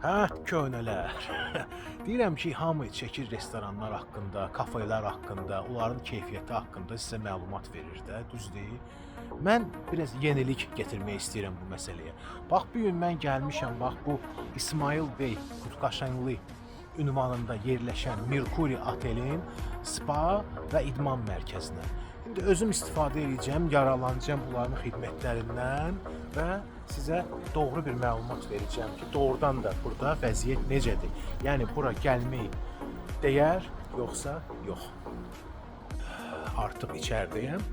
Hə, köhnələr. Deyirəm ki, hamı çəkir restoranlar haqqında, kafelər haqqında, onların keyfiyyəti haqqında sizə məlumat verir də, düzdür? Mən biraz yenilik gətirmək istəyirəm bu məsələyə. Bax, bu gün mən gəlmişəm, bax bu İsmail Bey Qutqaşenli ünvanında yerləşən Merkuri otelin spa və idman mərkəzinə. İndi özüm istifadə edəcəm, yararlanacağım bunların xidmətlərindən və sizə doğru bir məlumat verəcəm ki, doğrudan da burada vəziyyət necədir? Yəni bura gəlmək dəyər, yoxsa yox. Artıq içəridəyəm.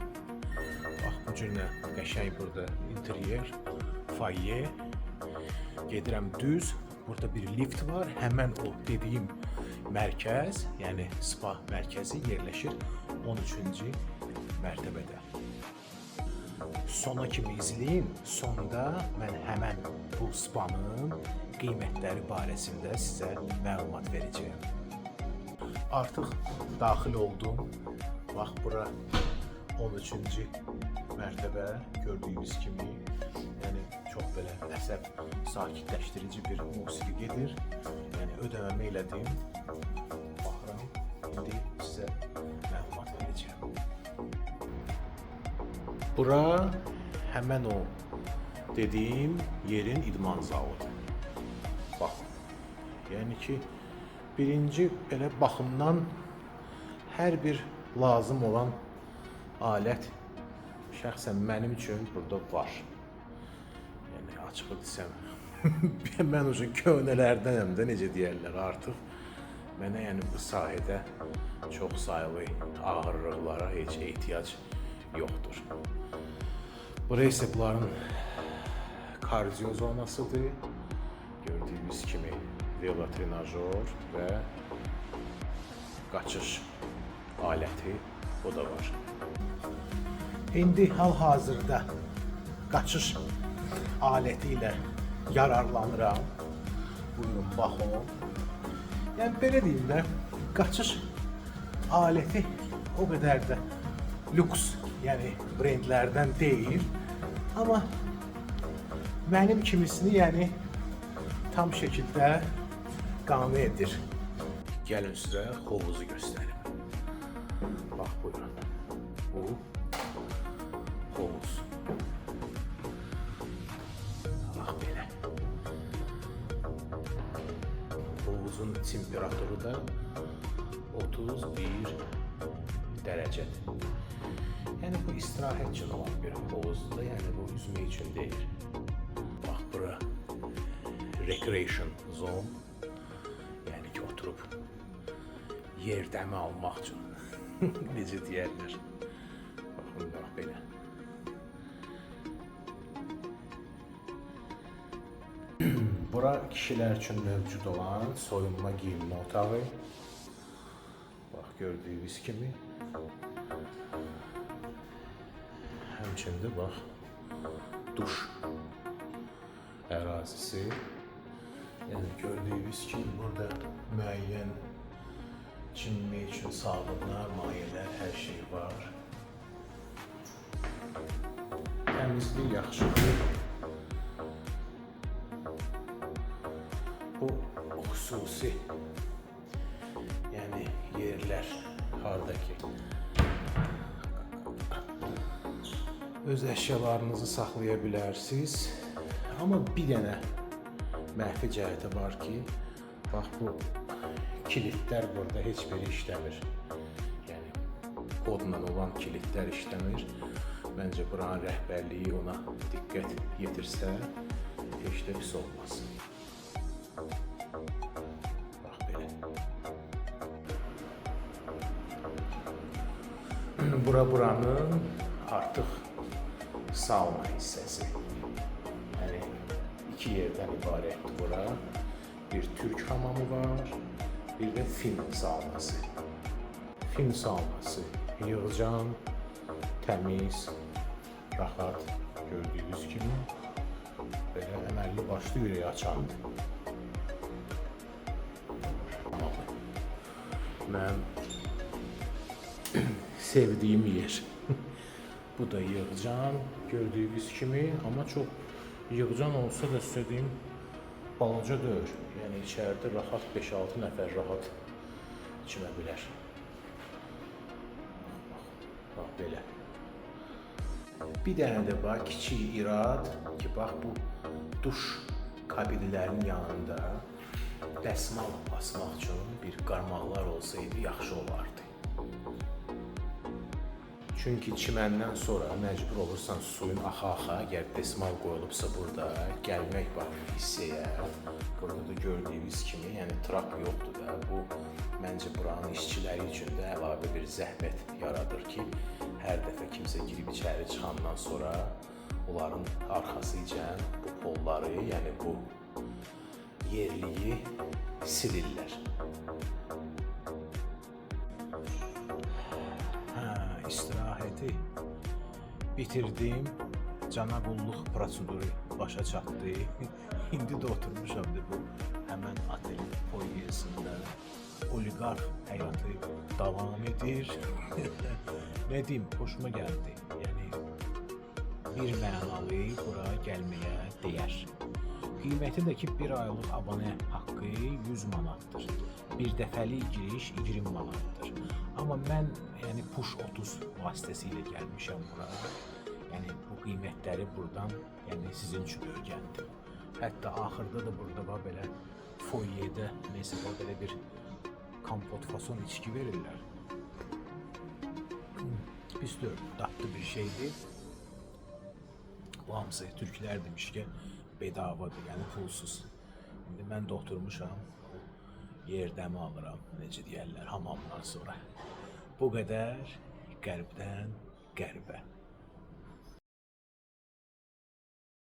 Bax, bu cür qəşəng burada interyer, foyer. Gedirəm düz. Burada bir lift var. Həmən o dediyim mərkəz, yəni spa mərkəzi yerləşir 13-cü mərtəbədə. Sona kimi izləyin. Sonda mən həmən bu spanın qiymətləri barəsində sizə məlumat verəcəyəm. Artıq daxil oldum. Bax, bura 13-cü mərtəbə gördüyünüz kimi. Yəni çox belə əsəb sakitləşdirici bir musiqi gedir. Yəni ödəmə elədim. Baxıram, indi sizə məlumat verəcəyim. Bura həmən o dediyim yerin idman zalıdır. Bax, yəni ki, birinci belə baxımdan hər bir lazım olan alət şəxsən mənim üçün burada var. Yəni açıq desəm, mən uzun köhnələrdənəm də, necə deyərlər artıq. Mənə yəni bu sahədə çox sayılı ağırlıqlara heç ehtiyac yoxdur. Bura isə bunların kardio zonasıdır. Gördüyünüz kimi velotrenajör və qaçış aləti o da var. İndi hal-hazırda qaçış aləti ilə yararlanıram. Buyurun, baxın. Yəni belə deyim də, qaçış aləti o qədər də lüks, yəni brendlərdən deyil. Amma mənim kimisini yəni tam şəkildə qane edir. Gəlin sizə hovuzu göstərim. Bax, buyurun. Bu hovuz. Bax belə. Hovuzun temperaturu da 31 dərəcədir. Yəni bu istirahət üçün olan bir hovuzdur, yəni bu üzmək üçün deyil. Bax, bura recreation zone, yəni ki, oturub yerdəmi almaq üçün, necə deyərlər. Baxın, bax belə. Bura kişilər üçün mövcud olan soyunma giyinmə otağı. Bax, gördüyünüz kimi. Həmçində bax, duş ərazisi. Yəni gördüyünüz kimi burada müəyyən çinmək üçün sabunlar, mayələr, hər şey var. Təmizlik yaxşıdır. Bu xüsusi, yəni yerlər hardakı öz əşyalarınızı saxlaya bilərsiniz. Amma bir dənə mənfi cəhəti var ki, bax bu kilitlər burada heç biri işləmir. Yəni kodla olan kilitlər işləmir. Məncə buranın rəhbərliyi ona diqqət yetirsə, heç də pis olmaz. Bax belə. Buranın artıq sauna hissəsi. Yəni iki yerdən ibarətdir bura. Bir türk hamamı var, bir də fin saunası. Fin saunası yığcan, təmiz, rahat, gördüyünüz kimi belə əməlli başlı ürək açandır. Mən sevdiyim yer. Bu da yığcan, gördüyünüz kimi, amma çox yığcan olsa da istədiyim balaca deyil. Yəni içəridə rahat 5-6 nəfər rahat içmə bilər. Bax belə. Bir dənə də var kiçik irad ki, bax bu duş kabinlərinin yanında dəsmal asmaq üçün bir qarmaqlar olsaydı yaxşı olardı. Çünki çiməndən sonra məcbur olursan suyun axa-axa, əgər desmal qoyulubsa burada gəlmək var hissəyə. Burada da gördüyünüz kimi, yəni trap yoxdur da. Bu məncə buranın işçiləri üçün də əlavə bir zəhmət yaradır ki, hər dəfə kimsə girib içəri çıxandan sonra onların arxası ilə bu polları, yəni bu yerliyi silirlər. İstirahəti bitirdim, cana qulluq proseduru başa çatdı. İndi də oturmuşam bu həmən otel foyesində. Oliqarx həyatı davam edir. Nə deyim, xoşuma gəldi. Yəni bir mənalı bura gəlməyə dəyər. Qiyməti də ki, bir aylıq abunə haqqı 100 manatdır. Bir dəfəlik giriş 20 manatdır. Amma mən yəni Push 30 vasitəsilə gəlmişəm bura. Yəni bu qiymətləri buradan yəni sizin üçün öyrəndim. Hətta axırda da burada bax belə foyedə məsələn belə bir kompot fason içki verirlər. Pis deyil, dadlı bir şeydir. Bu hamısı türklər demiş ki, bedavadır, yəni pulsuz. İndi mən də oturmuşam, yerdəmi alıram, necə deyərlər, hamamdan sonra. Bu qədər qərbdən qərbə.